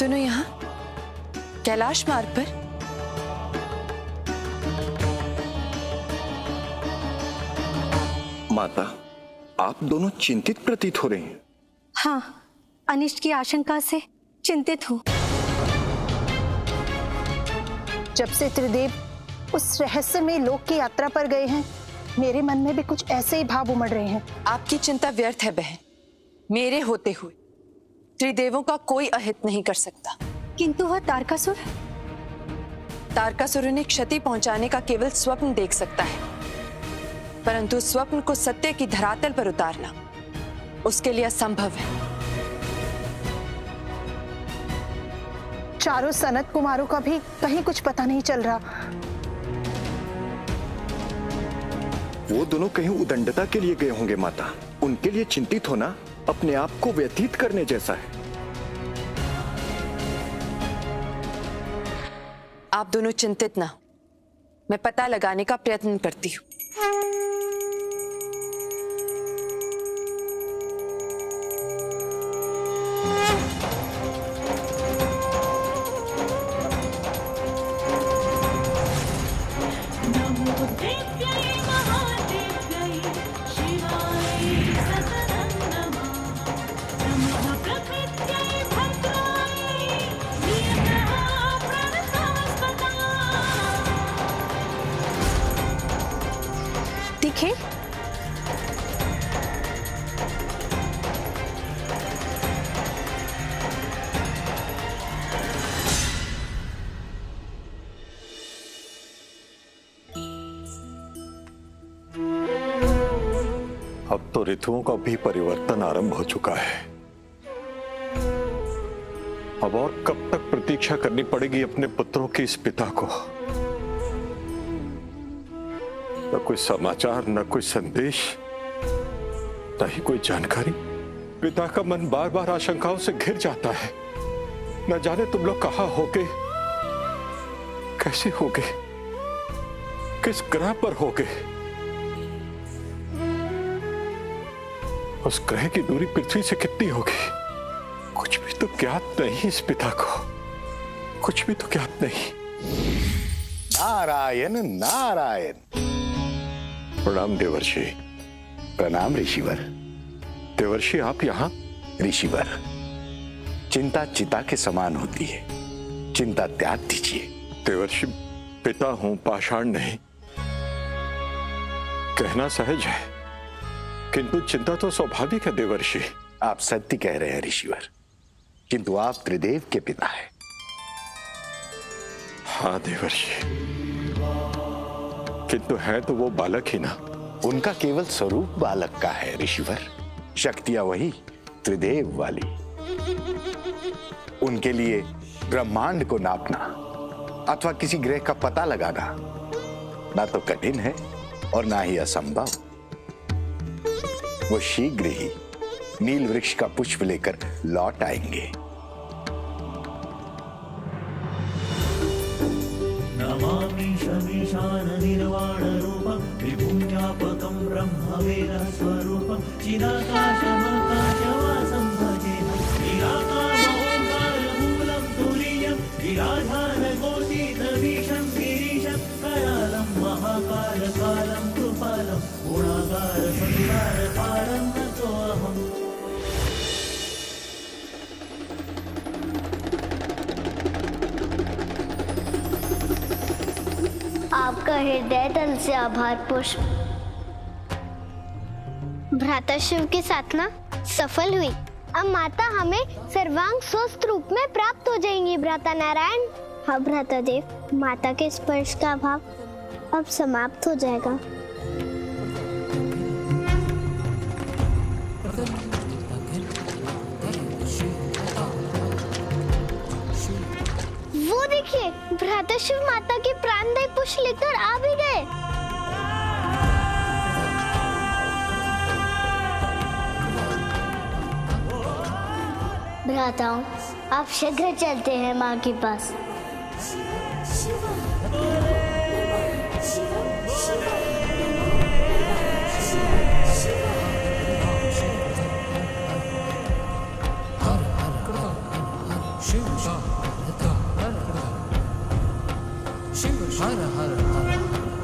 दोनों यहाँ कैलाश मार्ग पर? माता, आप दोनों चिंतित प्रतीत हो रहे हैं। हाँ, अनिष्ट की आशंका से चिंतित हूँ। जब से त्रिदेव उस रहस्यमय लोक की यात्रा पर गए हैं, मेरे मन में भी कुछ ऐसे ही भाव उमड़ रहे हैं। आपकी चिंता व्यर्थ है बहन। मेरे होते हुए त्रिदेवों का कोई अहित नहीं कर सकता। किंतु वह तारकासुर? तारकासुर उन्हें क्षति पहुंचाने का केवल स्वप्न देख सकता है, परंतु स्वप्न को सत्य की धरातल पर उतारना उसके लिए असंभव है। चारों सनत कुमारों का भी कहीं कुछ पता नहीं चल रहा। वो दोनों कहीं उदंडता के लिए गए होंगे माता। उनके लिए चिंतित होना अपने आप को व्यतीत करने जैसा है। आप दोनों चिंतित ना हो, मैं पता लगाने का प्रयत्न करती हूँ। दिखे? अब तो ऋतुओं का भी परिवर्तन आरंभ हो चुका है। अब और कब तक प्रतीक्षा करनी पड़ेगी अपने पुत्रों के इस पिता को? न कोई समाचार, न कोई संदेश, न ही कोई जानकारी। पिता का मन बार बार आशंकाओं से घिर जाता है। न जाने तुम लोग कहाँ होगे, कैसे होगे, किस ग्रह पर होगे। उस ग्रह की दूरी पृथ्वी से कितनी होगी, कुछ भी तो ज्ञात नहीं इस पिता को, कुछ भी तो ज्ञात नहीं। नारायण नारायण। प्रणाम देवर्षि। प्रणाम ऋषिवर। देवर्षि, आप यहाँ? ऋषिवर, चिंता चिता के समान होती है, चिंता त्याग दीजिए। देवर्षि, पिता हूं, पाषाण नहीं। कहना सहज है, किंतु चिंता तो स्वाभाविक है देवर्षि। आप सत्य कह रहे हैं ऋषिवर, किंतु आप त्रिदेव के पिता हैं। हाँ देवर्षि, किंतु है तो वो बालक ही ना। उनका केवल स्वरूप बालक का है ऋषिवर, शक्तियां वही त्रिदेव वाली। उनके लिए ब्रह्मांड को नापना अथवा किसी ग्रह का पता लगाना ना तो कठिन है और ना ही असंभव। वो शीघ्र ही नील वृक्ष का पुष्प लेकर लौट आएंगे। नमामि शमीशान निर्वाण रूपं विभुज्ञापकं ब्रह्मवेद स्वरूपं चिदाकाशमाकाशवासं भजेऽहं निराकारमोङ्कारमूलं तुरीयं विराधानकोटितमीशं गिरीशं करालं महाकालकालं कृपालं गुणागारसंसारपारं नतोऽहम्। आपका हृदय तल से आभार पुष्प। भ्राता शिव की साधना सफल हुई। अब माता हमें सर्वांग स्वस्थ रूप में प्राप्त हो जाएंगी भ्राता नारायण। हाँ भ्राता देव, माता के स्पर्श का अभाव अब समाप्त हो जाएगा। वो देखिए, भ्राता शिव माता के प्राणदायी पुष्प लेकर आ भी गए। भ्राताओं, आप शीघ्र चलते हैं माँ के पास। शिव हर हर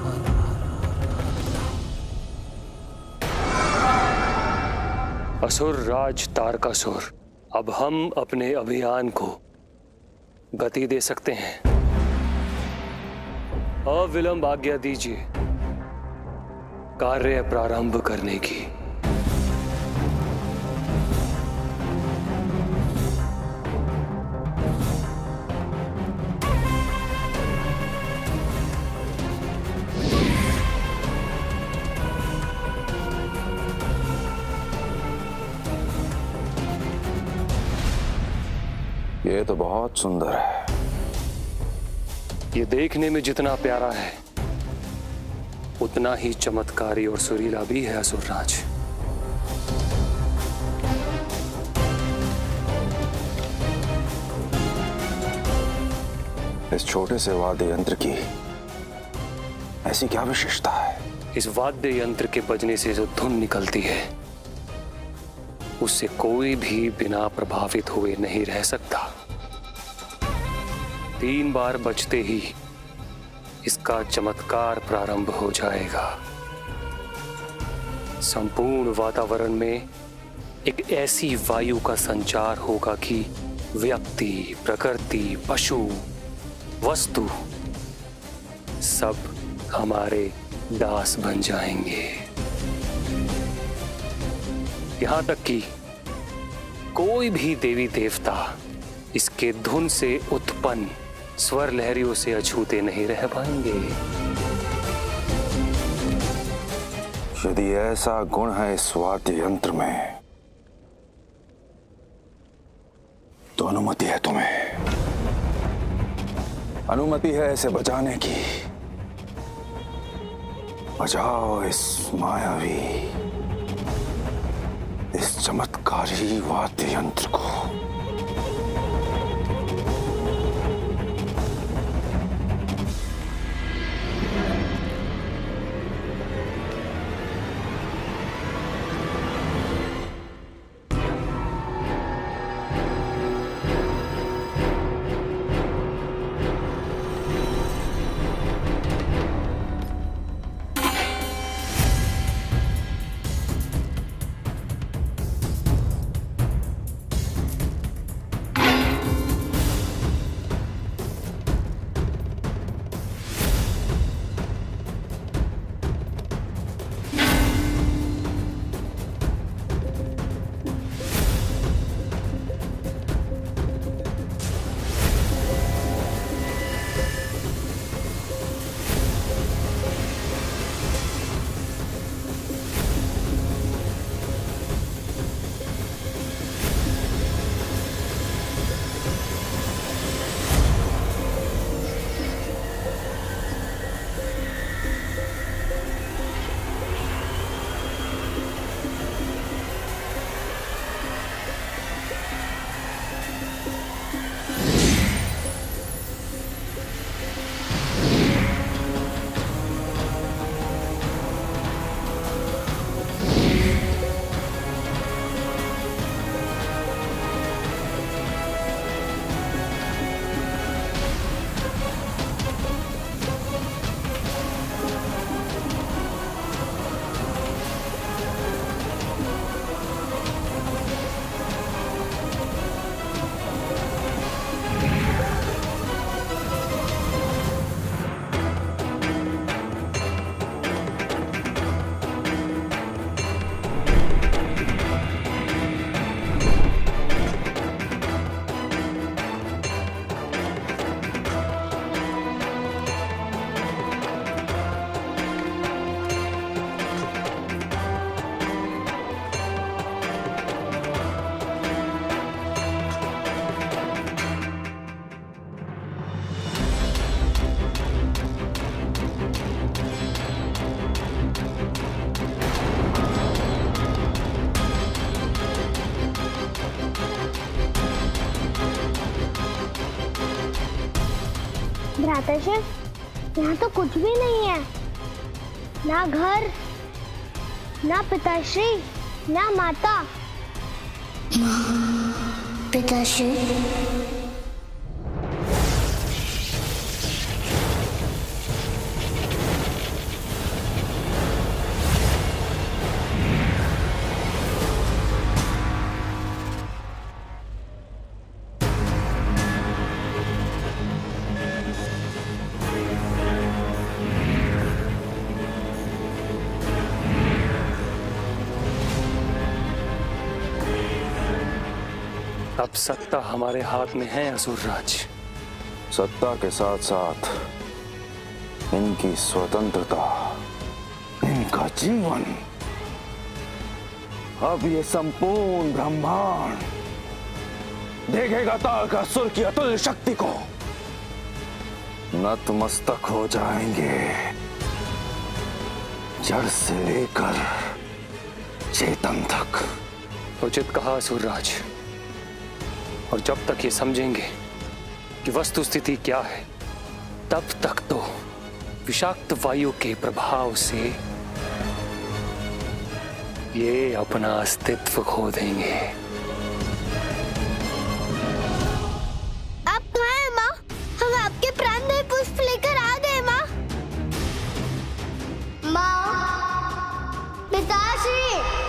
हर असुर राज तारकासुर, अब हम अपने अभियान को गति दे सकते हैं। अविलंब आज्ञा दीजिए कार्य प्रारंभ करने की। ये तो बहुत सुंदर है। ये देखने में जितना प्यारा है उतना ही चमत्कारी और सुरीला भी है असुरराज। इस छोटे से वाद्य यंत्र की ऐसी क्या विशेषता है? इस वाद्य यंत्र के बजने से जो धुन निकलती है उससे कोई भी बिना प्रभावित हुए नहीं रह सकता। 3 बार बजते ही इसका चमत्कार प्रारंभ हो जाएगा। संपूर्ण वातावरण में एक ऐसी वायु का संचार होगा कि व्यक्ति, प्रकृति, पशु, वस्तु सब हमारे दास बन जाएंगे। यहां तक कि कोई भी देवी देवता इसके धुन से उत्पन्न स्वर लहरियों से अछूते नहीं रह पाएंगे। यदि ऐसा गुण है इस वाद्य यंत्र में तो अनुमति है तुम्हें। अनुमति है इसे बजाने की। बजाओ इस मायावी, इस चमत्कारी वाद्य यंत्र को। भ्राताश्री, यहाँ तो कुछ भी नहीं है। ना घर, ना पिताश्री, ना माता। पिताश्री, अब सत्ता हमारे हाथ में है असुरराज। सत्ता के साथ साथ इनकी स्वतंत्रता, इनका जीवन, अब ये संपूर्ण ब्रह्मांड देखेगा तारकासुर की अतुल्य शक्ति को। नतमस्तक हो जाएंगे, जड़ से लेकर चेतन तक। उचित कहा असुरराज। और जब तक ये समझेंगे कि वस्तु स्थिति क्या है, तब तक तो विषाक्त वायु के प्रभाव से ये अपना अस्तित्व खो देंगे। आप कहाँ हैं माँ? हम आपके प्राणदायी पुष्प लेकर आ गए माँ। माँ, पिताश्री।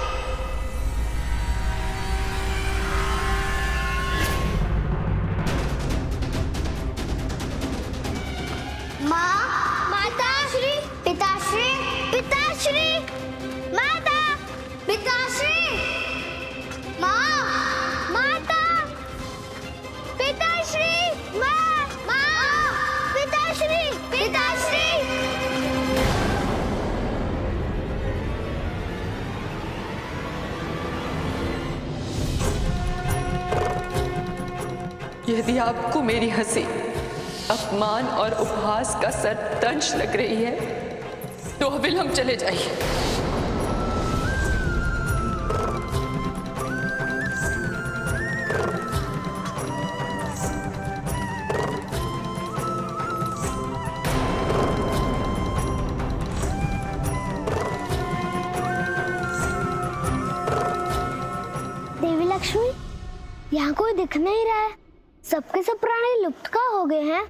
माँ, माताश्री, पिताश्री, पिताश्री, माता, पिताश्री, माँ, माता, पिताश्री, माँ, माँ, पिताश्री, पिताश्री। यदि आपको मेरी हंसी अपमान और उपहास का सरदंश लग रही है, तो अविलंब चले जाइए। देवी लक्ष्मी, यहाँ कोई दिख नहीं रहा है। सबके सब प्राणी लुप्त का हो गए हैं।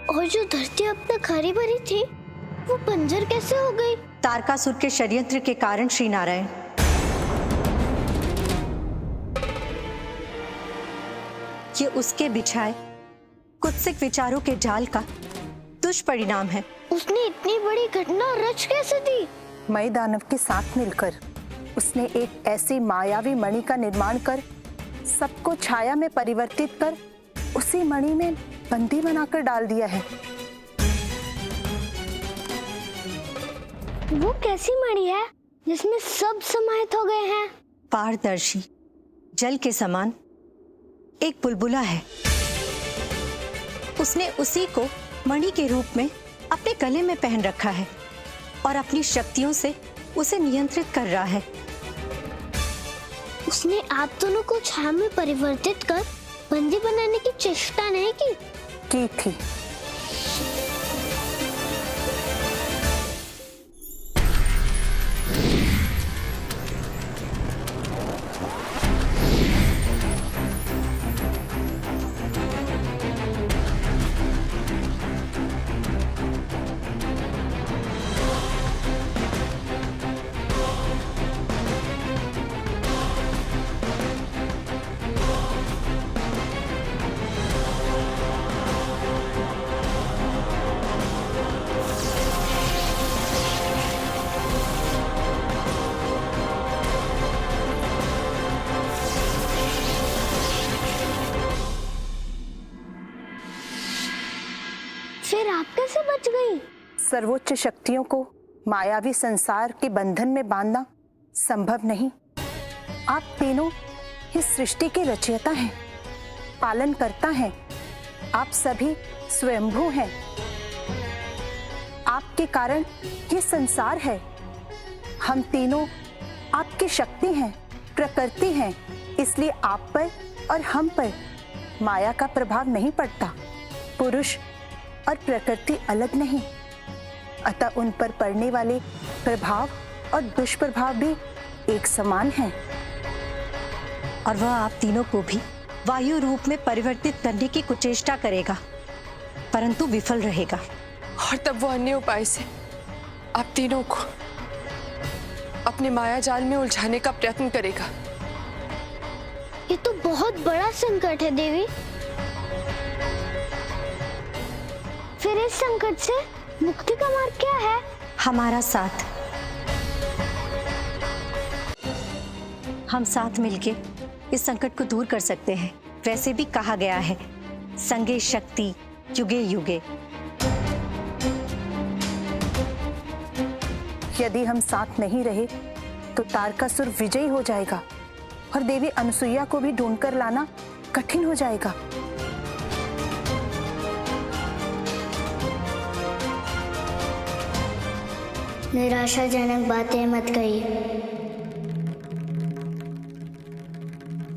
और जो धरती अब तक हरी भरी थी, वो बंजर कैसे हो गई? तारकासुर के षड्यंत्र के कारण श्री नारायण। ये उसके बिछाए कुत्सित विचारों के जाल का दुष्परिणाम है। उसने इतनी बड़ी घटना रच कैसे दी? मय दानव के साथ मिलकर उसने एक ऐसी मायावी मणि का निर्माण कर सबको छाया में परिवर्तित कर उसी मणि में बंदी बनाकर डाल दिया है। वो कैसी मणि है जिसमें सब समाहित हो गए हैं? पारदर्शी जल के समान एक बुलबुला है। उसने उसी को मणि के रूप में अपने गले में पहन रखा है और अपनी शक्तियों से उसे नियंत्रित कर रहा है। उसने आप दोनों को छाया में परिवर्तित कर बंदी बनाने की चेष्टा नहीं की थी। फिर आप कैसे बच गई? सर्वोच्च शक्तियों को मायावी संसार के बंधन में बांधना संभव नहीं। आप तीनों इस सृष्टि के रचयिता हैं, पालन करता हैं। आप सभी स्वयंभू हैं। आपके कारण ये संसार है। हम तीनों आपकी शक्ति हैं, प्रकृति हैं। इसलिए आप पर और हम पर माया का प्रभाव नहीं पड़ता। पुरुष और प्रकृति अलग नहीं, अतः उन पर पड़ने वाले प्रभाव और दुष्प्रभाव भी एक समान हैं। और वह आप तीनों को भी वायु रूप में परिवर्तित करने की कुचेष्टा करेगा, परंतु विफल रहेगा। और तब वो अन्य उपाय से आप तीनों को अपने माया जाल में उलझाने का प्रयत्न करेगा। ये तो बहुत बड़ा संकट है देवी। फिर इस संकट से मुक्ति का मार्ग क्या है? हमारा साथ। हम साथ मिलके इस संकट को दूर कर सकते हैं। वैसे भी कहा गया है, संगे शक्ति युगे युगे। यदि हम साथ नहीं रहे तो तारकासुर विजयी हो जाएगा और देवी अनुसुईया को भी ढूंढकर लाना कठिन हो जाएगा। निराशाजनक बातें मत कहिए।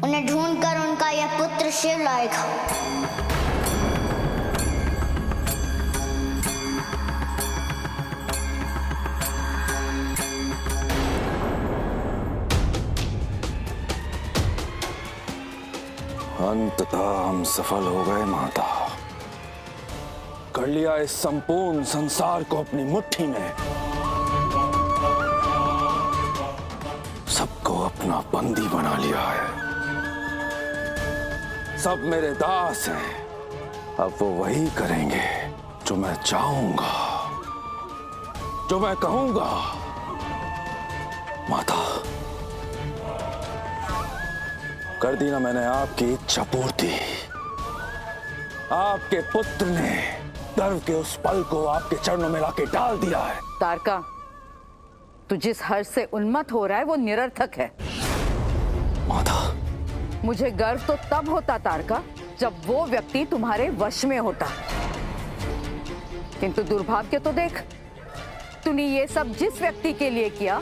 उन्हें ढूंढकर उनका यह पुत्र शिव लाएगा। अंततः हम सफल हो गए माता। कर लिया इस संपूर्ण संसार को अपनी मुट्ठी में। सबको अपना बंदी बना लिया है। सब मेरे दास हैं। अब वो वही करेंगे जो मैं चाहूंगा, जो मैं कहूंगा। माता, कर दी ना मैंने आपकी इच्छा पूर्ति। आपके पुत्र ने गर्व के उस पल को आपके चरणों में लाके डाल दिया है। तारका, तू जिस हर्ष से उन्मत्त हो रहा है वो निरर्थक है। माता, मुझे गर्व तो तब होता तारका जब वो व्यक्ति तुम्हारे वश में होता, किंतु दुर्भाग्य तो देख, तूने ये सब जिस व्यक्ति के लिए किया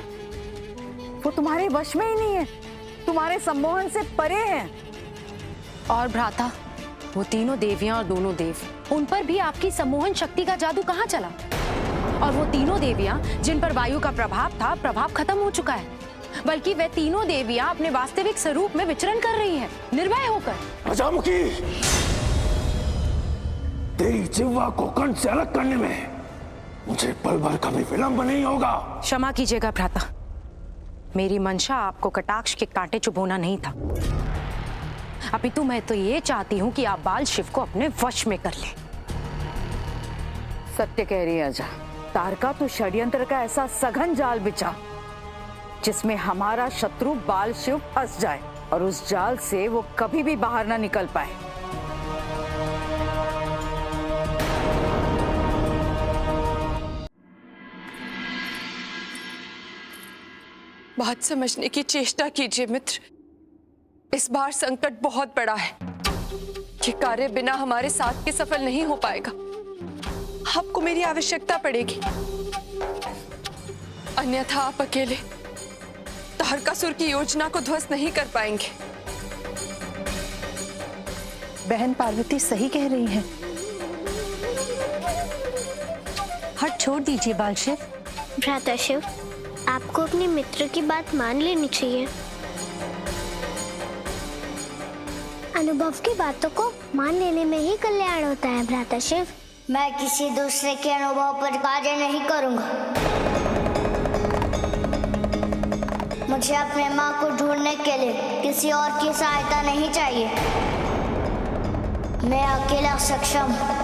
वो तुम्हारे वश में ही नहीं है, तुम्हारे सम्मोहन से परे हैं। और भ्राता, वो तीनों देवियां और दोनों देव, उन पर भी आपकी सम्मोहन शक्ति का जादू कहाँ चला? और वो तीनों देवियां जिन पर वायु का प्रभाव था, प्रभाव खत्म हो चुका है। बल्कि वे तीनों देवियां अपने वास्तविक स्वरूप में विचरण कर रही हैं, निर्भय होकर। अजामुखी, तेरी जिह्वा को कंठ से अलग करने में मुझे पल भर का भी विलंब नहीं होगा। क्षमा कीजिएगा भ्राता, मेरी मंशा आपको कटाक्ष के कांटे चुभोना नहीं था। अपितु मैं तो ये चाहती हूँ कि आप बाल शिव को अपने वश में कर लें। सत्य कह रही है अजा। तारका, तू षड्यंत्र का ऐसा सघन जाल बिछा जिसमें हमारा शत्रु बाल शिव फंस जाए और उस जाल से वो कभी भी बाहर ना निकल पाए। बात समझने की चेष्टा कीजिए मित्र। इस बार संकट बहुत बड़ा है। ये कार्य बिना हमारे साथ के सफल नहीं हो पाएगा। आपको मेरी आवश्यकता पड़ेगी, अन्यथा आप अकेले तारकासुर की योजना को ध्वस्त नहीं कर पाएंगे। बहन पार्वती सही कह रही हैं। हट छोड़ दीजिए बाल शिव। भ्राता शिव, आपको अपने मित्र की बात मान लेनी चाहिए। अनुभव की बातों को मान लेने में ही कल्याण होता है भ्राता शिव। मैं किसी दूसरे के अनुभव पर कार्य नहीं करूंगा। मुझे अपने माँ को ढूंढने के लिए किसी और की सहायता नहीं चाहिए। मैं अकेला सक्षम हूँ।